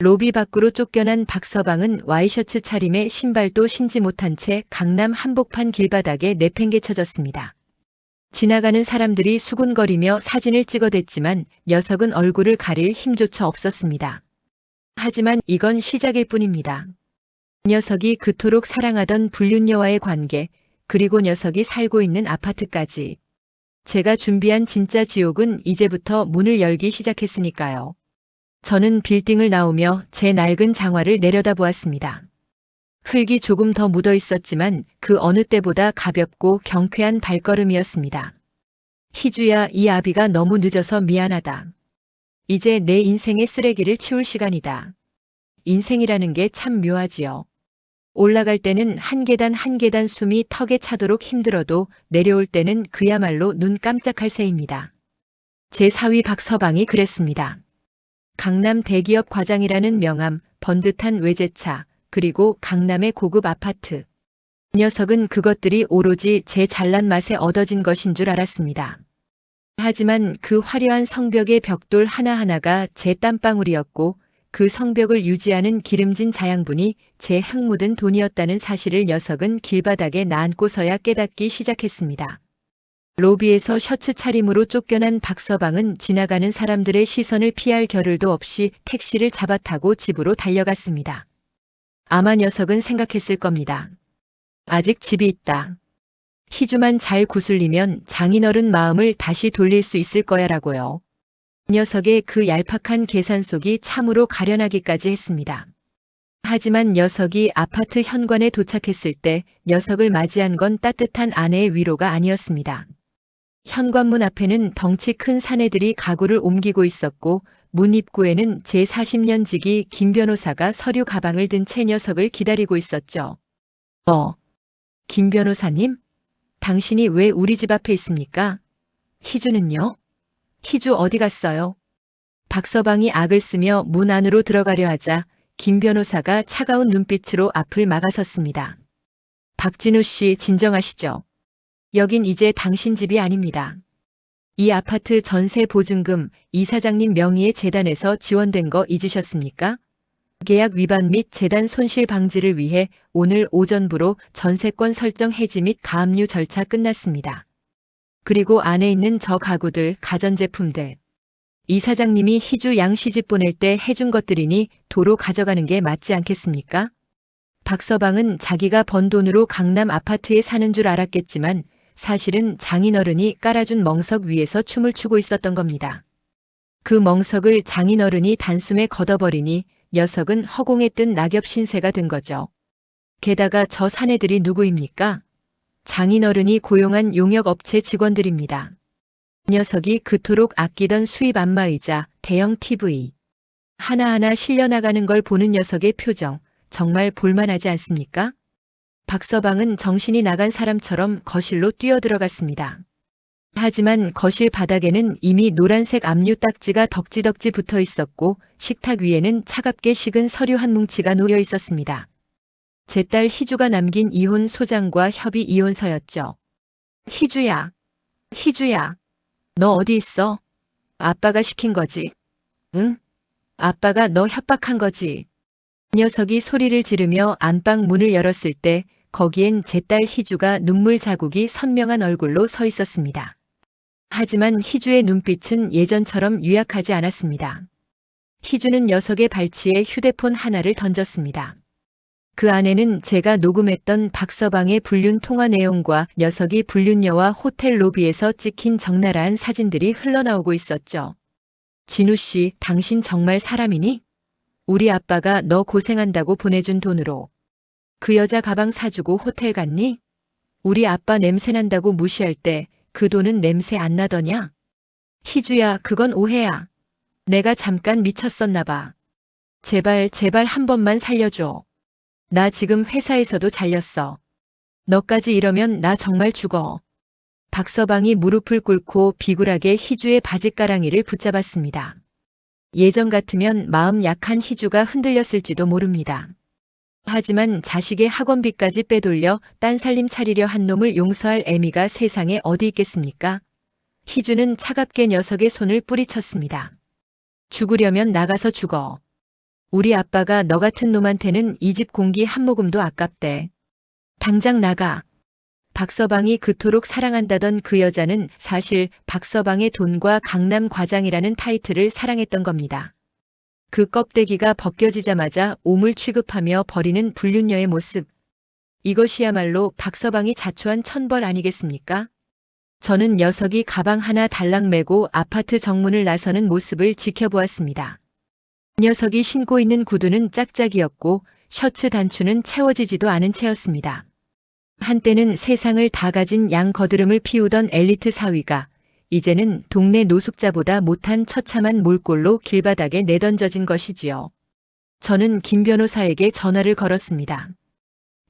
로비 밖으로 쫓겨난 박서방은 와이셔츠 차림에 신발도 신지 못한 채 강남 한복판 길바닥에 내팽개쳐졌습니다. 지나가는 사람들이 수군거리며 사진을 찍어댔지만 녀석은 얼굴을 가릴 힘조차 없었습니다. 하지만 이건 시작일 뿐입니다. 녀석이 그토록 사랑하던 불륜녀와의 관계, 그리고 녀석이 살고 있는 아파트까지. 제가 준비한 진짜 지옥은 이제부터 문을 열기 시작했으니까요. 저는 빌딩을 나오며 제 낡은 장화를 내려다보았습니다. 흙이 조금 더 묻어 있었지만 그 어느 때보다 가볍고 경쾌한 발걸음이었습니다. 희주야, 이 아비가 너무 늦어서 미안하다. 이제 내 인생의 쓰레기를 치울 시간이다. 인생이라는 게 참 묘하지요. 올라갈 때는 한 계단 한 계단 숨이 턱에 차도록 힘들어도 내려올 때는 그야말로 눈 깜짝할 새입니다. 제 사위 박서방이 그랬습니다. 강남 대기업 과장이라는 명함, 번듯한 외제차, 그리고 강남의 고급 아파트. 녀석은 그것들이 오로지 제 잘난 맛에 얻어진 것인 줄 알았습니다. 하지만 그 화려한 성벽의 벽돌 하나하나가 제 땀방울이었고 그 성벽을 유지하는 기름진 자양분이 제 흙 묻은 돈이었다는 사실을 녀석은 길바닥에 나앉고서야 깨닫기 시작했습니다. 로비에서 셔츠 차림으로 쫓겨난 박서방은 지나가는 사람들의 시선을 피할 겨를도 없이 택시를 잡아타고 집으로 달려갔습니다. 아마 녀석은 생각했을 겁니다. 아직 집이 있다. 희주만 잘 구슬리면 장인어른 마음을 다시 돌릴 수 있을 거야라고요. 녀석의 그 얄팍한 계산 속이 참으로 가련하기까지 했습니다. 하지만 녀석이 아파트 현관에 도착했을 때 녀석을 맞이한 건 따뜻한 아내의 위로가 아니었습니다. 현관문 앞에는 덩치 큰 사내들이 가구를 옮기고 있었고 문 입구에는 제 40년 지기 김 변호사가 서류 가방을 든 채 녀석을 기다리고 있었죠. 김 변호사님? 당신이 왜 우리 집 앞에 있습니까? 희주는요? 희주 어디 갔어요? 박서방이 악을 쓰며 문 안으로 들어가려 하자 김 변호사가 차가운 눈빛으로 앞을 막아섰습니다. 박진우 씨, 진정하시죠. 여긴 이제 당신 집이 아닙니다. 이 아파트 전세 보증금 이사장님 명의의 재단에서 지원된 거 잊으셨습니까? 계약 위반 및 재단 손실 방지를 위해 오늘 오전부로 전세권 설정 해지 및 가압류 절차 끝났습니다. 그리고 안에 있는 저 가구들, 가전제품들. 이사장님이 희주 양 시집 보낼 때 해준 것들이니 도로 가져가는 게 맞지 않겠습니까? 박서방은 자기가 번 돈으로 강남 아파트에 사는 줄 알았겠지만 사실은 장인어른이 깔아준 멍석 위에서 춤을 추고 있었던 겁니다. 그 멍석을 장인어른이 단숨에 걷어버리니 녀석은 허공에 뜬 낙엽 신세가 된 거죠. 게다가 저 사내들이 누구입니까? 장인어른이 고용한 용역업체 직원들입니다. 녀석이 그토록 아끼던 수입 안마의자, 대형 TV. 하나하나 실려나가는 걸 보는 녀석의 표정, 정말 볼만하지 않습니까? 박서방은 정신이 나간 사람처럼 거실로 뛰어들어갔습니다. 하지만 거실 바닥에는 이미 노란색 압류 딱지가 덕지덕지 붙어 있었고 식탁 위에는 차갑게 식은 서류 한 뭉치가 놓여 있었습니다. 제 딸 희주가 남긴 이혼 소장과 협의 이혼서였죠. 희주야, 희주야, 너 어디 있어? 아빠가 시킨 거지. 응? 아빠가 너 협박한 거지. 녀석이 소리를 지르며 안방 문을 열었을 때 거기엔 제 딸 희주가 눈물 자국이 선명한 얼굴로 서 있었습니다. 하지만 희주의 눈빛은 예전처럼 유약하지 않았습니다. 희주는 녀석의 발치에 휴대폰 하나를 던졌습니다. 그 안에는 제가 녹음했던 박서방의 불륜 통화 내용과 녀석이 불륜녀와 호텔 로비에서 찍힌 적나라한 사진들이 흘러나오고 있었죠. 진우 씨, 당신 정말 사람이니? 우리 아빠가 너 고생한다고 보내준 돈으로 그 여자 가방 사주고 호텔 갔니? 우리 아빠 냄새 난다고 무시할 때 그 돈은 냄새 안 나더냐? 희주야, 그건 오해야. 내가 잠깐 미쳤었나 봐. 제발, 제발 한 번만 살려줘. 나 지금 회사에서도 잘렸어. 너까지 이러면 나 정말 죽어. 박서방이 무릎을 꿇고 비굴하게 희주의 바짓가랑이를 붙잡았습니다. 예전 같으면 마음 약한 희주가 흔들렸을지도 모릅니다. 하지만 자식의 학원비까지 빼돌려 딴살림 차리려 한 놈을 용서할 애미가 세상에 어디 있겠습니까? 희주는 차갑게 녀석의 손을 뿌리쳤습니다. 죽으려면 나가서 죽어. 우리 아빠가 너 같은 놈한테는 이 집 공기 한 모금도 아깝대. 당장 나가. 박서방이 그토록 사랑한다던 그 여자는 사실 박서방의 돈과 강남 과장이라는 타이틀을 사랑했던 겁니다. 그 껍데기가 벗겨지자마자 오물 취급하며 버리는 불륜녀의 모습. 이것이야말로 박서방이 자초한 천벌 아니겠습니까? 저는 녀석이 가방 하나 달랑 메고 아파트 정문을 나서는 모습을 지켜보았습니다. 녀석이 신고 있는 구두는 짝짝이었고 셔츠 단추는 채워지지도 않은 채였습니다. 한때는 세상을 다 가진 양 거드름을 피우던 엘리트 사위가 이제는 동네 노숙자보다 못한 처참한 몰골로 길바닥에 내던져진 것이지요. 저는 김 변호사에게 전화를 걸었습니다.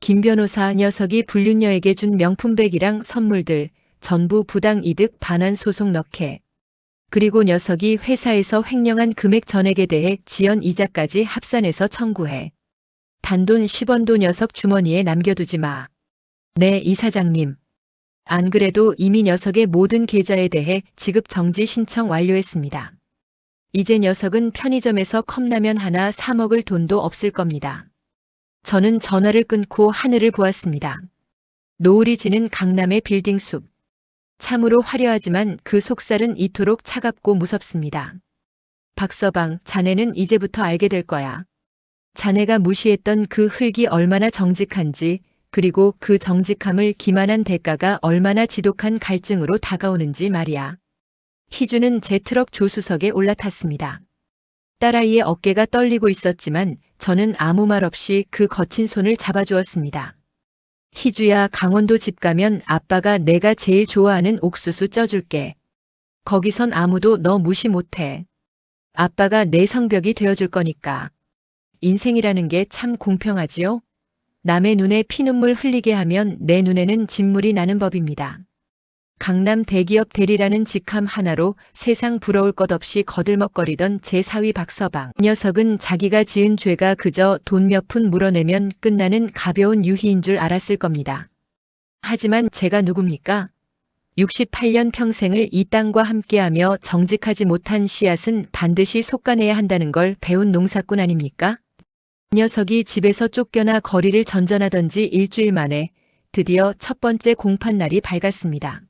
김 변호사, 녀석이 불륜녀에게 준 명품백이랑 선물들 전부 부당 이득 반환 소송 넣게. 그리고 녀석이 회사에서 횡령한 금액 전액에 대해 지연 이자까지 합산해서 청구해. 단돈 10원도 녀석 주머니에 남겨두지 마. 네, 이사장님. 안 그래도 이미 녀석의 모든 계좌에 대해 지급 정지 신청 완료했습니다. 이제 녀석은 편의점에서 컵라면 하나 사 먹을 돈도 없을 겁니다. 저는 전화를 끊고 하늘을 보았습니다. 노을이 지는 강남의 빌딩 숲. 참으로 화려하지만 그 속살은 이토록 차갑고 무섭습니다. 박서방, 자네는 이제부터 알게 될 거야. 자네가 무시했던 그 흙이 얼마나 정직한지, 그리고 그 정직함을 기만한 대가가 얼마나 지독한 갈증으로 다가오는지 말이야. 희주는 제 트럭 조수석에 올라탔습니다. 딸아이의 어깨가 떨리고 있었지만 저는 아무 말 없이 그 거친 손을 잡아주었습니다. 희주야, 강원도 집 가면 아빠가 내가 제일 좋아하는 옥수수 쪄줄게. 거기선 아무도 너 무시 못해. 아빠가 내 성벽이 되어줄 거니까. 인생이라는 게 참 공평하지요? 남의 눈에 피눈물 흘리게 하면 내 눈에는 진물이 나는 법입니다. 강남 대기업 대리라는 직함 하나로 세상 부러울 것 없이 거들먹거리던 제 사위 박서방. 녀석은 자기가 지은 죄가 그저 돈 몇 푼 물어내면 끝나는 가벼운 유희인 줄 알았을 겁니다. 하지만 제가 누굽니까? 68년 평생을 이 땅과 함께하며 정직하지 못한 씨앗은 반드시 솎아내야 한다는 걸 배운 농사꾼 아닙니까? 녀석이 집에서 쫓겨나 거리를 전전하던 지 일주일 만에 드디어 첫 번째 공판날이 밝았습니다.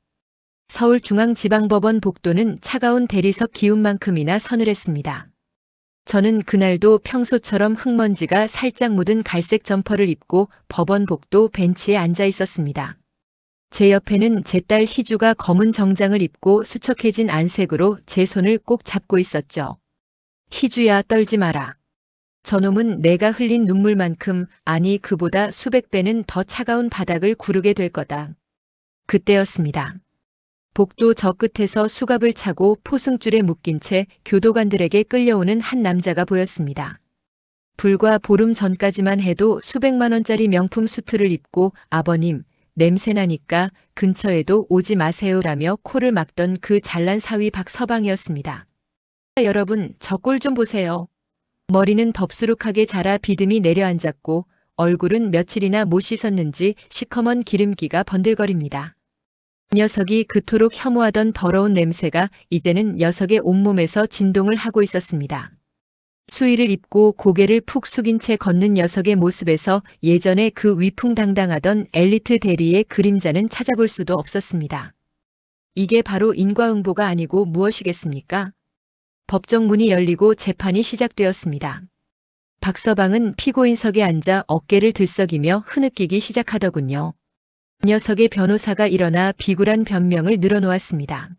서울중앙지방법원 복도는 차가운 대리석 기운만큼이나 서늘했습니다. 저는 그날도 평소처럼 흙먼지가 살짝 묻은 갈색 점퍼를 입고 법원 복도 벤치에 앉아 있었습니다. 제 옆에는 제 딸 희주가 검은 정장을 입고 수척해진 안색으로 제 손을 꼭 잡고 있었죠. 희주야, 떨지 마라. 저놈은 내가 흘린 눈물만큼, 아니 그보다 수백 배는 더 차가운 바닥을 구르게 될 거다. 그때였습니다. 복도 저 끝에서 수갑을 차고 포승줄에 묶인 채 교도관들에게 끌려오는 한 남자가 보였습니다. 불과 보름 전까지만 해도 수백만 원짜리 명품 수트를 입고 아버님, 냄새나니까 근처에도 오지 마세요라며 코를 막던 그 잘난 사위 박서방이었습니다. 여러분, 저 꼴 좀 보세요. 머리는 덥수룩하게 자라 비듬이 내려앉았고 얼굴은 며칠이나 못 씻었는지 시커먼 기름기가 번들거립니다. 녀석이 그토록 혐오하던 더러운 냄새가 이제는 녀석의 온몸에서 진동을 하고 있었습니다. 수의를 입고 고개를 푹 숙인 채 걷는 녀석의 모습에서 예전에 그 위풍당당하던 엘리트 대리의 그림자는 찾아볼 수도 없었습니다. 이게 바로 인과응보가 아니고 무엇이겠습니까? 법정 문이 열리고 재판이 시작되었습니다. 박서방은 피고인석에 앉아 어깨를 들썩이며 흐느끼기 시작하더군요. 녀석의 변호사가 일어나 비굴한 변명을 늘어놓았습니다.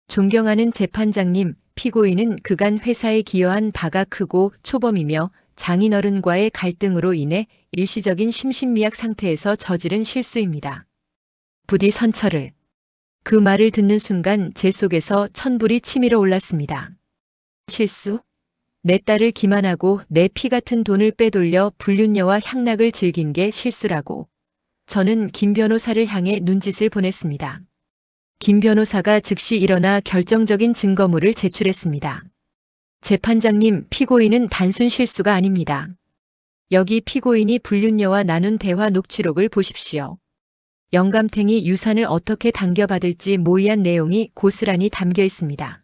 존경하는 재판장님, 피고인은 그간 회사에 기여한 바가 크고 초범이며 장인어른과의 갈등으로 인해 일시적인 심신미약 상태에서 저지른 실수입니다. 부디 선처를. 그 말을 듣는 순간 제 속에서 천불이 치밀어 올랐습니다. 실수? 내 딸을 기만하고 내 피 같은 돈을 빼돌려 불륜녀와 향락을 즐긴 게 실수라고. 저는 김 변호사를 향해 눈짓을 보냈습니다. 김 변호사가 즉시 일어나 결정적인 증거물을 제출했습니다. 재판장님, 피고인은 단순 실수가 아닙니다. 여기 피고인이 불륜녀와 나눈 대화 녹취록을 보십시오. 영감탱이 유산을 어떻게 당겨받을지 모의한 내용이 고스란히 담겨 있습니다.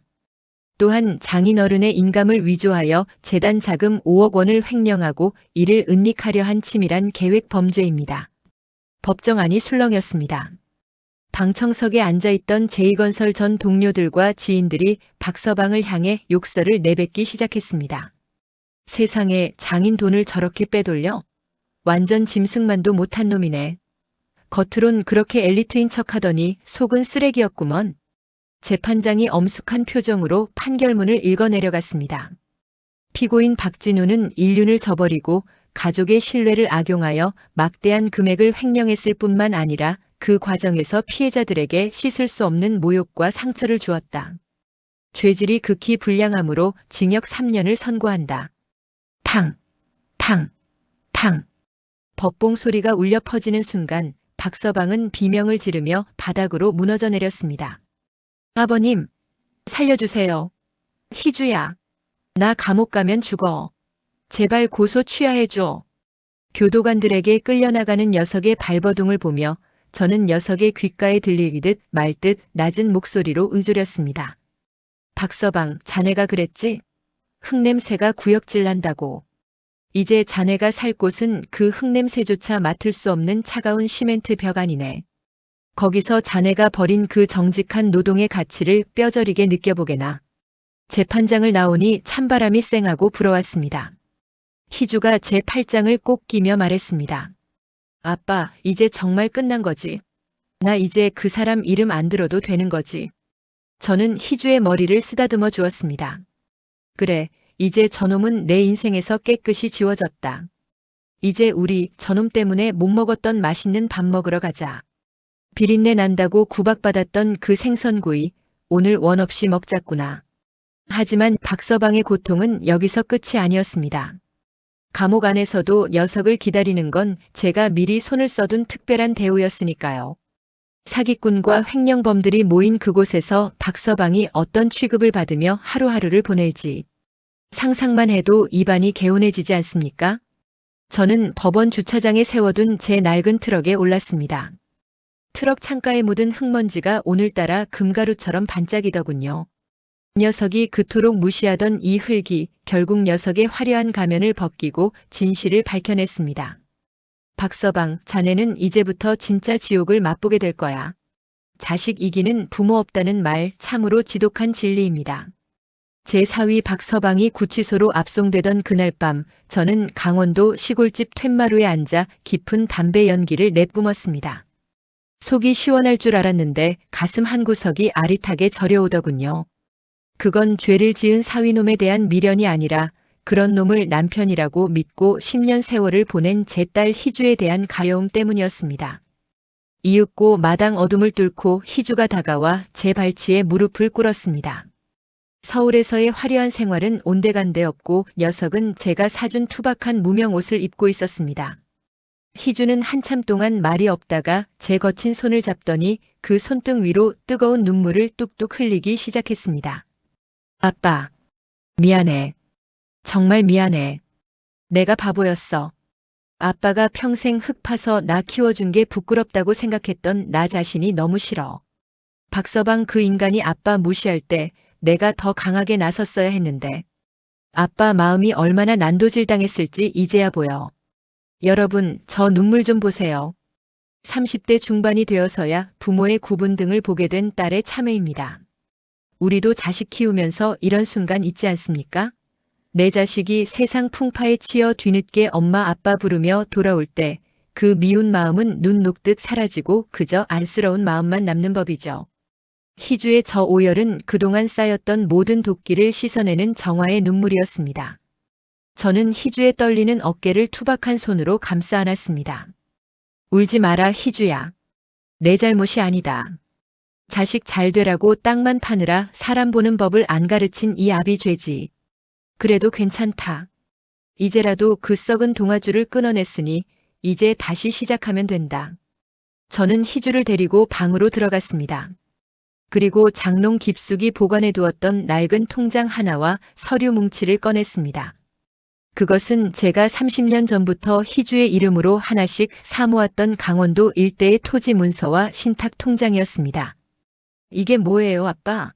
또한 장인어른의 인감을 위조하여 재단 자금 5억 원을 횡령하고 이를 은닉하려 한 치밀한 계획 범죄입니다. 법정안이 술렁였습니다. 방청석에 앉아있던 제2건설 전 동료들과 지인들이 박서방을 향해 욕설을 내뱉기 시작했습니다. 세상에, 장인 돈을 저렇게 빼돌려? 완전 짐승만도 못한 놈이네. 겉으론 그렇게 엘리트인 척하더니 속은 쓰레기였구먼. 재판장이 엄숙한 표정으로 판결문을 읽어내려갔습니다. 피고인 박진우는 인륜을 저버리고 가족의 신뢰를 악용하여 막대한 금액을 횡령했을 뿐만 아니라 그 과정에서 피해자들에게 씻을 수 없는 모욕과 상처를 주었다. 죄질이 극히 불량하므로 징역 3년을 선고한다. 탕! 탕! 탕! 법봉 소리가 울려 퍼지는 순간 박서방은 비명을 지르며 바닥으로 무너져 내렸습니다. 아버님, 살려주세요. 희주야, 나 감옥 가면 죽어. 제발 고소 취하해줘. 교도관들에게 끌려나가는 녀석의 발버둥을 보며 저는 녀석의 귓가에 들리듯 말듯 낮은 목소리로 의졸였습니다. 박서방, 자네가 그랬지? 흙냄새가 구역질 난다고. 이제 자네가 살 곳은 그 흙냄새조차 맡을 수 없는 차가운 시멘트 벽 아니네. 거기서 자네가 벌인 그 정직한 노동의 가치를 뼈저리게 느껴보게나. 재판장을 나오니 찬바람이 쌩하고 불어왔습니다. 희주가 제 팔짱을 꼭 끼며 말했습니다. 아빠, 이제 정말 끝난 거지. 나 이제 그 사람 이름 안 들어도 되는 거지. 저는 희주의 머리를 쓰다듬어 주었습니다. 그래, 이제 저놈은 내 인생에서 깨끗이 지워졌다. 이제 우리 저놈 때문에 못 먹었던 맛있는 밥 먹으러 가자. 비린내 난다고 구박받았던 그 생선구이, 오늘 원 없이 먹자꾸나. 하지만 박서방의 고통은 여기서 끝이 아니었습니다. 감옥 안에서도 녀석을 기다리는 건 제가 미리 손을 써둔 특별한 대우였으니까요. 사기꾼과 횡령범들이 모인 그곳에서 박서방이 어떤 취급을 받으며 하루하루를 보낼지 상상만 해도 입안이 개운해지지 않습니까? 저는 법원 주차장에 세워둔 제 낡은 트럭에 올랐습니다. 트럭 창가에 묻은 흙먼지가 오늘따라 금가루처럼 반짝이더군요. 녀석이 그토록 무시하던 이 흙이 결국 녀석의 화려한 가면을 벗기고 진실을 밝혀냈습니다. 박서방, 자네는 이제부터 진짜 지옥을 맛보게 될 거야. 자식 이기는 부모 없다는 말 참으로 지독한 진리입니다. 제4위 박서방이 구치소로 압송되던 그날 밤 저는 강원도 시골집 툇마루에 앉아 깊은 담배 연기를 내뿜었습니다. 속이 시원할 줄 알았는데 가슴 한구석이 아릿하게 저려오더군요. 그건 죄를 지은 사위놈에 대한 미련이 아니라 그런 놈을 남편이라고 믿고 10년 세월을 보낸 제 딸 희주에 대한 가여움 때문이었습니다. 이윽고 마당 어둠을 뚫고 희주가 다가와 제 발치에 무릎을 꿇었습니다. 서울에서의 화려한 생활은 온데간데 없고 녀석은 제가 사준 투박한 무명 옷을 입고 있었습니다. 희주는 한참 동안 말이 없다가 제 거친 손을 잡더니 그 손등 위로 뜨거운 눈물을 뚝뚝 흘리기 시작했습니다. 아빠, 미안해. 정말 미안해. 내가 바보였어. 아빠가 평생 흙 파서 나 키워준 게 부끄럽다고 생각했던 나 자신이 너무 싫어. 박서방 그 인간이 아빠 무시할 때 내가 더 강하게 나섰어야 했는데 아빠 마음이 얼마나 난도질당했을지 이제야 보여. 여러분, 저 눈물 좀 보세요. 30대 중반이 되어서야 부모의 구분 등을 보게 된 딸의 참회입니다. 우리도 자식 키우면서 이런 순간 있지 않습니까? 내 자식이 세상 풍파에 치여 뒤늦게 엄마 아빠 부르며 돌아올 때 그 미운 마음은 눈 녹듯 사라지고 그저 안쓰러운 마음만 남는 법이죠. 희주의 저 오열은 그동안 쌓였던 모든 도끼를 씻어내는 정화의 눈물이었습니다. 저는 희주의 떨리는 어깨를 투박한 손으로 감싸 안았습니다. 울지 마라 희주야. 내 잘못이 아니다. 자식 잘 되라고 땅만 파느라 사람 보는 법을 안 가르친 이 아비 죄지. 그래도 괜찮다. 이제라도 그 썩은 동아줄을 끊어냈으니 이제 다시 시작하면 된다. 저는 희주를 데리고 방으로 들어갔습니다. 그리고 장롱 깊숙이 보관해 두었던 낡은 통장 하나와 서류 뭉치를 꺼냈습니다. 그것은 제가 30년 전부터 희주의 이름으로 하나씩 사모았던 강원도 일대의 토지 문서와 신탁 통장이었습니다. 이게 뭐예요, 아빠?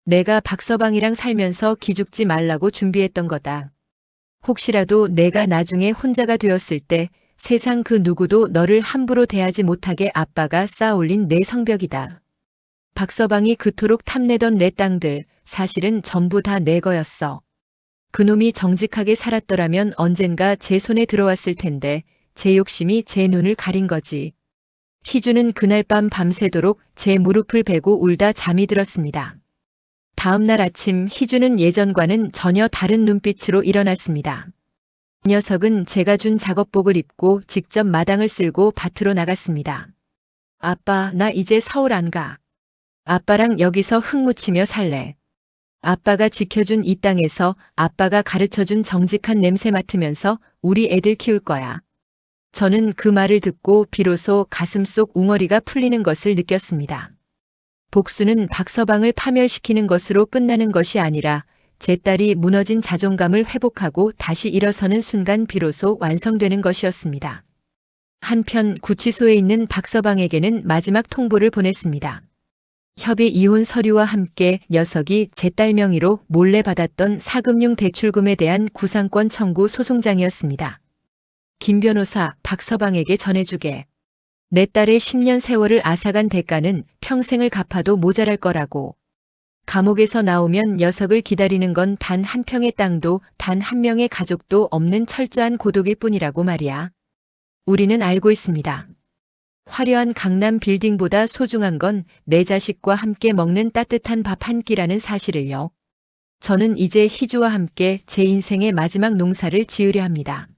내가 박서방이랑 살면서 기죽지 말라고 준비했던 거다. 혹시라도 내가 나중에 혼자가 되었을 때 세상 그 누구도 너를 함부로 대하지 못하게 아빠가 쌓아올린 내 성벽이다. 박서방이 그토록 탐내던 내 땅들 사실은 전부 다 내 거였어. 그놈이 정직하게 살았더라면 언젠가 제 손에 들어왔을 텐데 제 욕심이 제 눈을 가린 거지. 희주는 그날 밤 밤새도록 제 무릎을 베고 울다 잠이 들었습니다. 다음 날 아침 희주는 예전과는 전혀 다른 눈빛으로 일어났습니다. 녀석은 제가 준 작업복을 입고 직접 마당을 쓸고 밭으로 나갔습니다. 아빠, 나 이제 서울 안 가. 아빠랑 여기서 흙 묻히며 살래. 아빠가 지켜준 이 땅에서 아빠가 가르쳐준 정직한 냄새 맡으면서 우리 애들 키울 거야. 저는 그 말을 듣고 비로소 가슴속 웅어리가 풀리는 것을 느꼈습니다. 복수는 박서방을 파멸시키는 것으로 끝나는 것이 아니라 제 딸이 무너진 자존감을 회복하고 다시 일어서는 순간 비로소 완성되는 것이었습니다. 한편 구치소에 있는 박서방에게는 마지막 통보를 보냈습니다. 협의 이혼 서류와 함께 녀석이 제 딸 명의로 몰래 받았던 사금융 대출금에 대한 구상권 청구 소송장이었습니다. 김 변호사, 박서방에게 전해주게. 내 딸의 10년 세월을 앗아간 대가는 평생을 갚아도 모자랄 거라고. 감옥에서 나오면 녀석을 기다리는 건 단 한 평의 땅도 단 한 명의 가족도 없는 철저한 고독일 뿐이라고 말이야. 우리는 알고 있습니다. 화려한 강남 빌딩보다 소중한 건 내 자식과 함께 먹는 따뜻한 밥 한 끼라는 사실을요. 저는 이제 희주와 함께 제 인생의 마지막 농사를 지으려 합니다.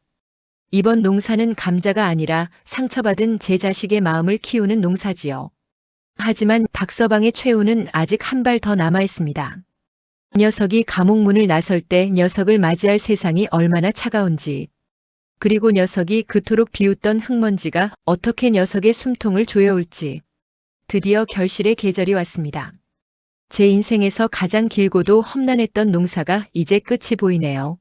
이번 농사는 감자가 아니라 상처받은 제 자식의 마음을 키우는 농사지요. 하지만 박서방의 최후는 아직 한 발 더 남아 있습니다. 녀석이 감옥 문을 나설 때 녀석을 맞이할 세상이 얼마나 차가운지, 그리고 녀석이 그토록 비웃던 흙먼지가 어떻게 녀석의 숨통을 조여올지, 드디어 결실의 계절이 왔습니다. 제 인생에서 가장 길고도 험난했던 농사가 이제 끝이 보이네요.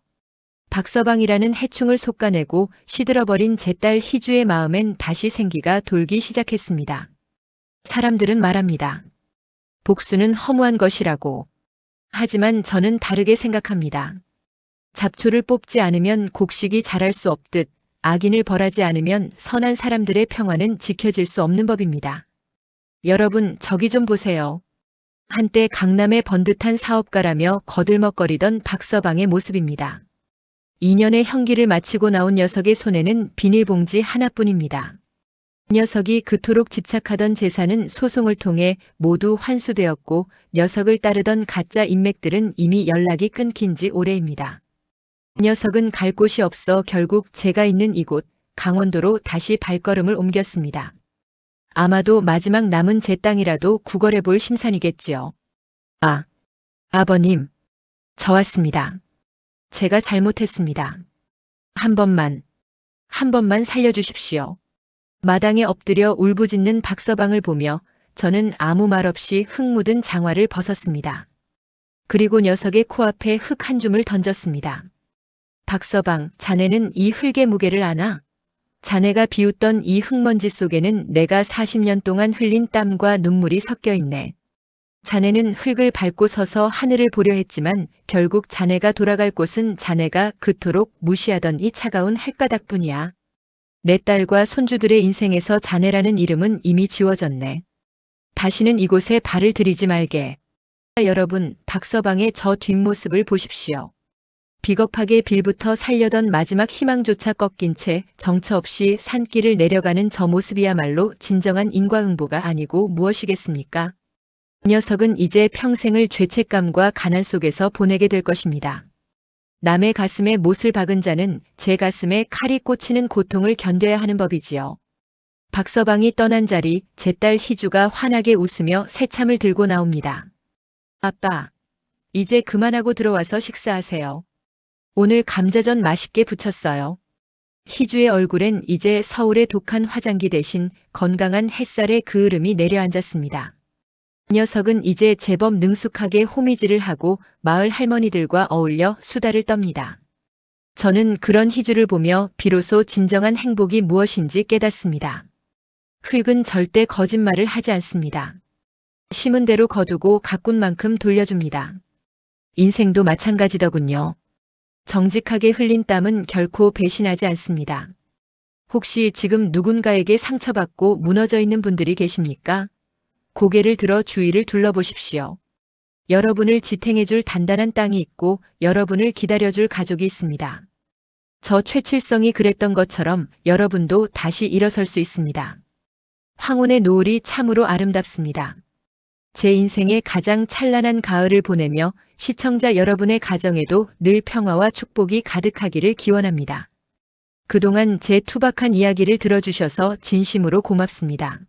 박서방이라는 해충을 솎아내고 시들어버린 제 딸 희주의 마음엔 다시 생기가 돌기 시작했습니다. 사람들은 말합니다. 복수는 허무한 것이라고. 하지만 저는 다르게 생각합니다. 잡초를 뽑지 않으면 곡식이 자랄 수 없듯 악인을 벌하지 않으면 선한 사람들의 평화는 지켜질 수 없는 법입니다. 여러분, 저기 좀 보세요. 한때 강남의 번듯한 사업가라며 거들먹거리던 박서방의 모습입니다. 2년의 형기를 마치고 나온 녀석의 손에는 비닐봉지 하나뿐입니다. 녀석이 그토록 집착하던 재산은 소송을 통해 모두 환수되었고 녀석을 따르던 가짜 인맥들은 이미 연락이 끊긴 지 오래입니다. 녀석은 갈 곳이 없어 결국 제가 있는 이곳 강원도로 다시 발걸음을 옮겼습니다. 아마도 마지막 남은 제 땅이라도 구걸해 볼 심산이겠지요. 아, 아버님, 저 왔습니다. 제가 잘못했습니다. 한 번만 살려주십시오. 마당에 엎드려 울부짖는 박서방을 보며 저는 아무 말 없이 흙 묻은 장화를 벗었습니다. 그리고 녀석의 코앞에 흙 한 줌을 던졌습니다. 박서방, 자네는 이 흙의 무게를 아나? 자네가 비웃던 이 흙먼지 속에는 내가 40년 동안 흘린 땀과 눈물이 섞여 있네. 자네는 흙을 밟고 서서 하늘을 보려 했지만 결국 자네가 돌아갈 곳은 자네가 그토록 무시하던 이 차가운 흙바닥뿐이야. 내 딸과 손주들의 인생에서 자네라는 이름은 이미 지워졌네. 다시는 이곳에 발을 들이지 말게. 여러분, 박서방의 저 뒷모습을 보십시오. 비겁하게 빌부터 살려던 마지막 희망조차 꺾인 채 정처 없이 산길을 내려가는 저 모습이야말로 진정한 인과응보가 아니고 무엇이겠습니까? 녀석은 이제 평생을 죄책감과 가난 속에서 보내게 될 것입니다. 남의 가슴에 못을 박은 자는 제 가슴에 칼이 꽂히는 고통을 견뎌야 하는 법이지요. 박서방이 떠난 자리, 제 딸 희주가 환하게 웃으며 새참을 들고 나옵니다. 아빠, 이제 그만하고 들어와서 식사하세요. 오늘 감자전 맛있게 부쳤어요. 희주의 얼굴엔 이제 서울의 독한 화장기 대신 건강한 햇살의 그을음이 내려앉았습니다. 녀석은 이제 제법 능숙하게 호미질을 하고 마을 할머니들과 어울려 수다를 떱니다. 저는 그런 희주를 보며 비로소 진정한 행복이 무엇인지 깨닫습니다. 흙은 절대 거짓말을 하지 않습니다. 심은 대로 거두고 가꾼 만큼 돌려줍니다. 인생도 마찬가지더군요. 정직하게 흘린 땀은 결코 배신하지 않습니다. 혹시 지금 누군가에게 상처받고 무너져 있는 분들이 계십니까? 고개를 들어 주위를 둘러보십시오. 여러분을 지탱해줄 단단한 땅이 있고 여러분을 기다려줄 가족이 있습니다. 저 최칠성이 그랬던 것처럼 여러분도 다시 일어설 수 있습니다. 황혼의 노을이 참으로 아름답습니다. 제 인생의 가장 찬란한 가을을 보내며 시청자 여러분의 가정에도 늘 평화와 축복이 가득하기를 기원합니다. 그동안 제 투박한 이야기를 들어주셔서 진심으로 고맙습니다.